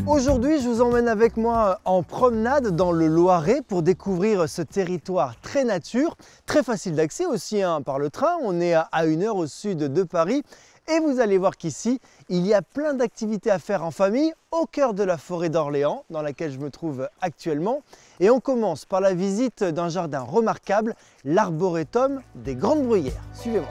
Aujourd'hui, je vous emmène avec moi en promenade dans le Loiret pour découvrir ce territoire très nature, très facile d'accès aussi par le train. On est à 1 heure au sud de Paris et vous allez voir qu'ici, il y a plein d'activités à faire en famille au cœur de la forêt d'Orléans dans laquelle je me trouve actuellement. Et on commence par la visite d'un jardin remarquable, l'arboretum des Grandes Bruyères. Suivez-moi.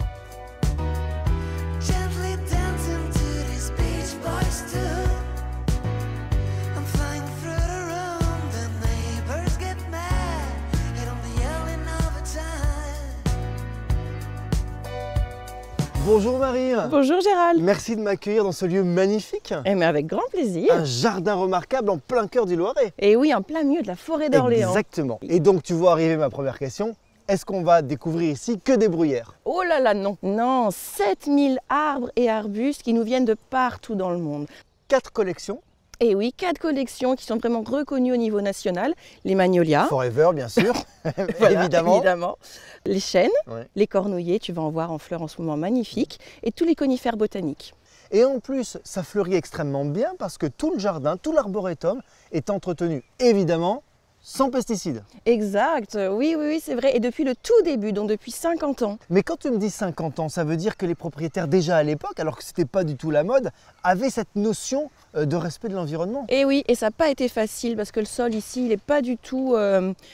Bonjour Marie. Bonjour Gérald. Merci de m'accueillir dans ce lieu magnifique. Eh mais avec grand plaisir. Un jardin remarquable en plein cœur du Loiret. Et oui, en plein milieu de la forêt d'Orléans. Exactement. Et donc tu vois arriver ma première question. Est-ce qu'on va découvrir ici que des bruyères? Oh là là, non. Non, 7000 arbres et arbustes qui nous viennent de partout dans le monde. 4 collections. Et oui, 4 collections qui sont vraiment reconnues au niveau national. Les magnolias. Forever, bien sûr. Voilà, évidemment. Les chênes, Ouais. les cornouillers, tu vas en voir en fleurs en ce moment magnifiques. Et tous les conifères botaniques. Et en plus, ça fleurit extrêmement bien parce que tout le jardin, tout l'arboretum est entretenu évidemment sans pesticides. Exact, oui, c'est vrai. Et depuis le tout début, donc depuis 50 ans. Mais quand tu me dis 50 ans, ça veut dire que les propriétaires déjà à l'époque, alors que ce n'était pas du tout la mode, avaient cette notion de respect de l'environnement. Et oui, et ça n'a pas été facile parce que le sol ici, il n'est pas du tout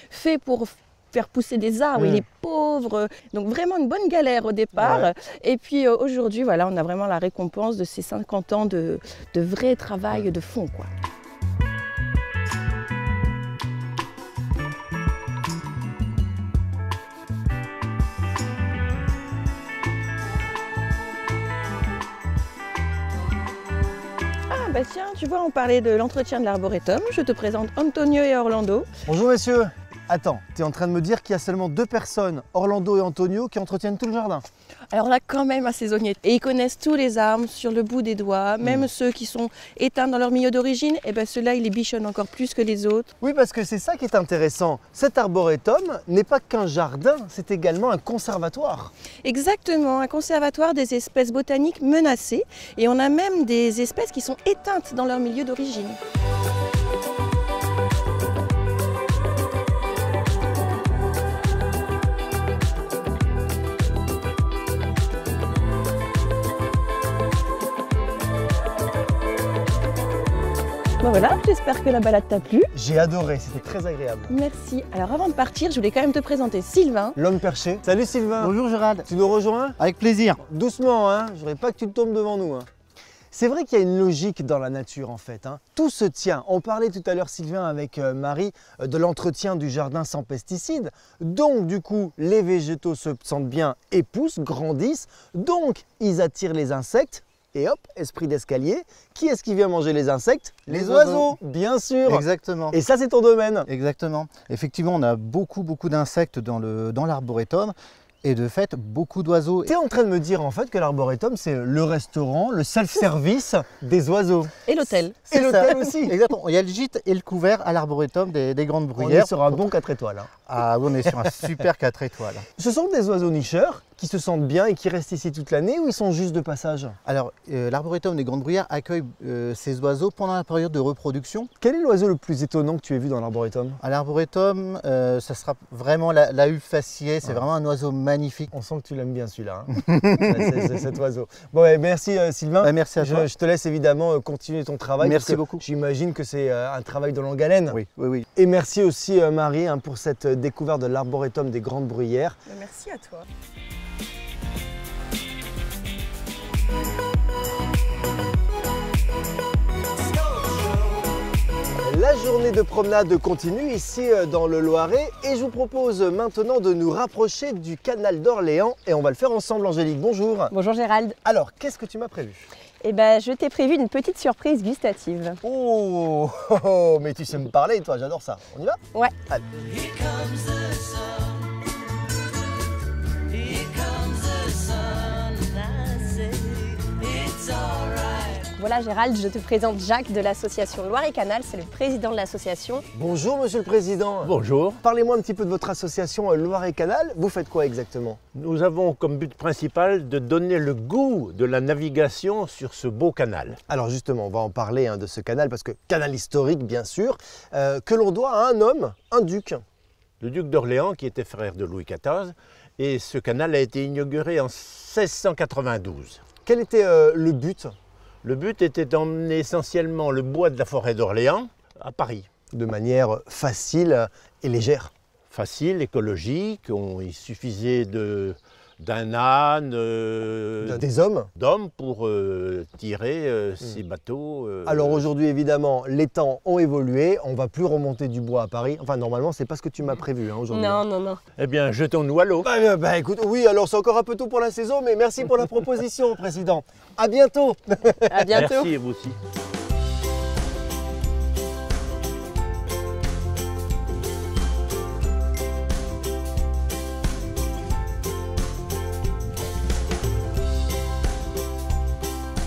fait pour faire pousser des arbres, il est pauvre, donc vraiment une bonne galère au départ. Ouais. Et puis aujourd'hui, voilà, on a vraiment la récompense de ces 50 ans de vrai travail de fond, quoi. Ah bah tiens, tu vois, on parlait de l'entretien de l'arboretum. Je te présente Antonio et Orlando. Bonjour messieurs. Attends, tu es en train de me dire qu'il y a seulement 2 personnes, Orlando et Antonio, qui entretiennent tout le jardin? Alors là, quand même un saisonnier. Et ils connaissent tous les arbres sur le bout des doigts, même ceux qui sont éteints dans leur milieu d'origine, et bien ceux-là, ils les bichonnent encore plus que les autres. Oui, parce que c'est ça qui est intéressant. Cet arboretum n'est pas qu'un jardin, c'est également un conservatoire. Exactement, un conservatoire des espèces botaniques menacées. Et on a même des espèces qui sont éteintes dans leur milieu d'origine. Bon voilà, j'espère que la balade t'a plu. J'ai adoré, c'était très agréable. Merci. Alors avant de partir, je voulais quand même te présenter Sylvain. L'homme perché. Salut Sylvain. Bonjour Gérald. Tu nous rejoins? Avec plaisir. Doucement, hein. Je voudrais pas que tu tombes devant nous. C'est vrai qu'il y a une logique dans la nature en fait. Tout se tient. On parlait tout à l'heure Sylvain avec Marie de l'entretien du jardin sans pesticides. Donc du coup, les végétaux se sentent bien et poussent, grandissent. Donc ils attirent les insectes. Et hop, esprit d'escalier, qui est-ce qui vient manger les insectes? Les oiseaux, bien sûr. Exactement. Et ça, c'est ton domaine. Exactement. Effectivement, on a beaucoup d'insectes dans l'arboretum. Et de fait, beaucoup d'oiseaux. Tu es en train de me dire en fait que l'arboretum, c'est le restaurant, le self-service des oiseaux. Et l'hôtel. Et l'hôtel aussi. Exactement. Il y a le gîte et le couvert à l'arboretum des Grandes Bruyères. On est sur un bon 4 étoiles. Ah oui, on est sur un super 4 étoiles. Ce sont des oiseaux nicheurs qui se sentent bien et qui restent ici toute l'année ou ils sont juste de passage? Alors, l'arboretum des Grandes Bruyères accueille ces oiseaux pendant la période de reproduction. Quel est l'oiseau le plus étonnant que tu aies vu dans l'arboretum? À l'arboretum, ça sera vraiment la huve faciée. C'est vraiment un oiseau magnifique. On sent que tu l'aimes bien celui-là. C'est cet oiseau. Bon, merci Sylvain. Merci à toi. Je te laisse évidemment continuer ton travail. Merci beaucoup. J'imagine que c'est un travail de longue haleine. Oui. Et merci aussi Marie pour cette découverte de l'arboretum des Grandes Bruyères. Merci à toi. La journée de promenade continue ici dans le Loiret et je vous propose maintenant de nous rapprocher du canal d'Orléans et on va le faire ensemble. Angélique, bonjour. Bonjour Gérald. Alors, qu'est-ce que tu m'as prévu? Eh ben, je t'ai prévu une petite surprise gustative. Oh, mais tu sais me parler toi, j'adore ça. On y va? Ouais. Allez. Voilà Gérald, je te présente Jacques de l'association Loire-et-Canal, c'est le président de l'association. Bonjour Monsieur le Président. Bonjour. Parlez-moi un petit peu de votre association Loire-et-Canal. Vous faites quoi exactement? Nous avons comme but principal de donner le goût de la navigation sur ce beau canal. Alors justement, on va en parler de ce canal, parce que canal historique bien sûr, que l'on doit à un homme, un duc. Le duc d'Orléans, qui était frère de Louis XIV, et ce canal a été inauguré en 1692. Quel était le but? Le but était d'emmener essentiellement le bois de la forêt d'Orléans à Paris. De manière facile et légère. Facile, écologique, il suffisait d'un âne, Des hommes. d'hommes pour tirer ces bateaux. Alors aujourd'hui évidemment, les temps ont évolué, on ne va plus remonter du bois à Paris. Enfin normalement, c'est pas ce que tu m'as prévu aujourd'hui. Non. Eh bien, jetons-nous à l'eau. Bah écoute, oui, alors c'est encore un peu tôt pour la saison, mais merci pour la proposition, Président. À bientôt. À bientôt. Merci, et vous aussi.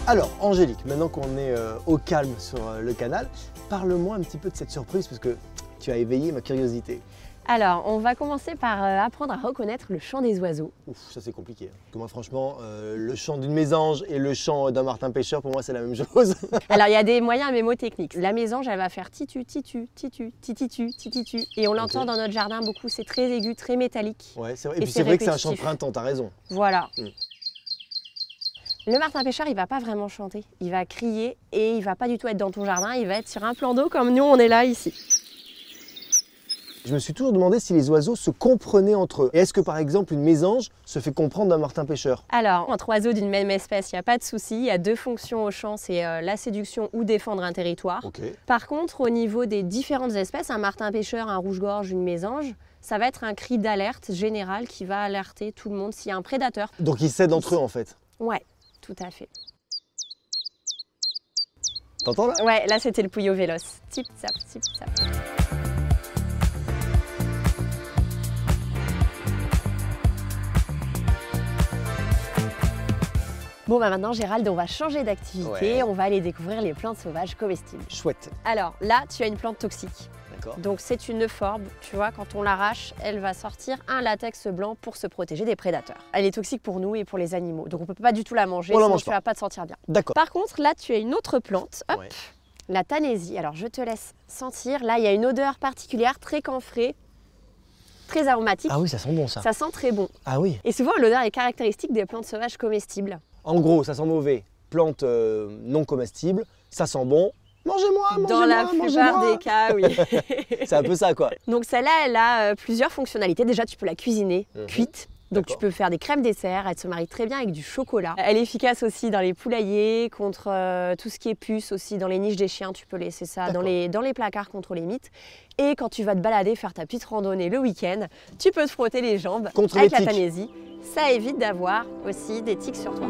Alors Angélique, maintenant qu'on est au calme sur le canal, parle-moi un petit peu de cette surprise, parce que tu as éveillé ma curiosité. Alors, on va commencer par apprendre à reconnaître le chant des oiseaux. Ouf, ça c'est compliqué. Parce que moi franchement, le chant d'une mésange et le chant d'un martin pêcheur, pour moi c'est la même chose. Alors, il y a des moyens mémotechniques. La mésange, elle va faire titu, titu, titu, tititu, tititu. Et on l'entend dans notre jardin beaucoup, c'est très aigu, très métallique. Ouais, c'est vrai. Et Et puis c'est c'est vrai que c'est un chant de répétitif. printemps, t'as raison. Voilà. Mm. Le martin pêcheur, il va pas vraiment chanter. Il va crier et il va pas du tout être dans ton jardin, il va être sur un plan d'eau comme nous, on est là ici. Je me suis toujours demandé si les oiseaux se comprenaient entre eux. Et est-ce que par exemple une mésange se fait comprendre d'un martin pêcheur? Alors, entre oiseaux d'une même espèce, il n'y a pas de souci. Il y a deux fonctions au chant, c'est la séduction ou défendre un territoire. Ok. Par contre, au niveau des différentes espèces, un martin pêcheur, un rouge-gorge, une mésange, ça va être un cri d'alerte général qui va alerter tout le monde s'il y a un prédateur. Donc ils s'aident entre eux en fait. Ouais, tout à fait. T'entends là? Ouais, là c'était le pouillot véloce. Tip, tap, tip, tap. Bon bah maintenant Gérald, on va changer d'activité, Ouais. on va aller découvrir les plantes sauvages comestibles. Chouette. Alors là, tu as une plante toxique. D'accord. Donc c'est une euphorbes, tu vois, quand on l'arrache, elle va sortir un latex blanc pour se protéger des prédateurs. Elle est toxique pour nous et pour les animaux, donc on peut pas du tout la manger, On la sinon mange tu pas. vas pas te sentir bien. D'accord. Par contre, là tu as une autre plante, hop, Ouais. la tanésie. Alors je te laisse sentir, là il y a une odeur particulière, très camphrée, très aromatique. Ah oui, ça sent bon ça. Ça sent très bon. Ah oui. Et souvent l'odeur est caractéristique des plantes sauvages comestibles. En gros, ça sent mauvais. Plante non comestible, ça sent bon. Mangez-moi, mangez-moi, Dans la plupart mangez-moi. des cas, oui. C'est un peu ça quoi. Donc celle-là, elle a plusieurs fonctionnalités. Déjà, tu peux la cuisiner cuite. Donc tu D'accord. peux faire des crèmes dessert, elle se marie très bien avec du chocolat. Elle est efficace aussi dans les poulaillers, contre tout ce qui est puce aussi, dans les niches des chiens, tu peux laisser ça dans les placards contre les mites. Et quand tu vas te balader, faire ta petite randonnée le week-end, tu peux te frotter les jambes Contre avec les la tiques. tanésie. Ça évite d'avoir aussi des tiques sur toi.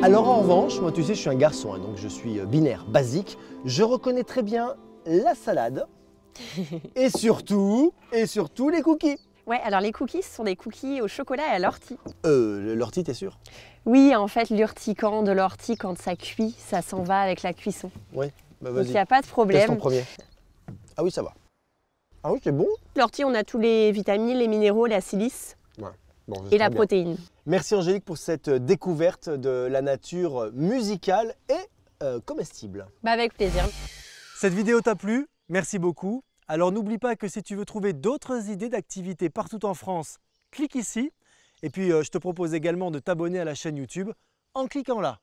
Alors en revanche, moi tu sais, je suis un garçon, donc je suis binaire, basique. Je reconnais très bien la salade et surtout les cookies. Ouais, alors les cookies, ce sont des cookies au chocolat et à l'ortie. L'ortie, t'es sûr? Oui, en fait, l'urticant de l'ortie, quand ça cuit, ça s'en va avec la cuisson. Oui, bah Donc il vas-y. n'y a pas de Teste en problème. premier. Ah oui, ça va. Ah oui, c'est bon. L'ortie, on a tous les vitamines, les minéraux, la silice Bon, et j'espère la bien. protéine. Merci Angélique pour cette découverte de la nature musicale et comestible. Bah avec plaisir. Cette vidéo t'a plu? Merci beaucoup. Alors n'oublie pas que si tu veux trouver d'autres idées d'activités partout en France, clique ici. Et puis je te propose également de t'abonner à la chaîne YouTube en cliquant là.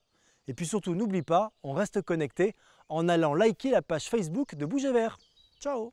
Et puis surtout n'oublie pas, on reste connecté en allant liker la page Facebook de Bouger Vert. Ciao!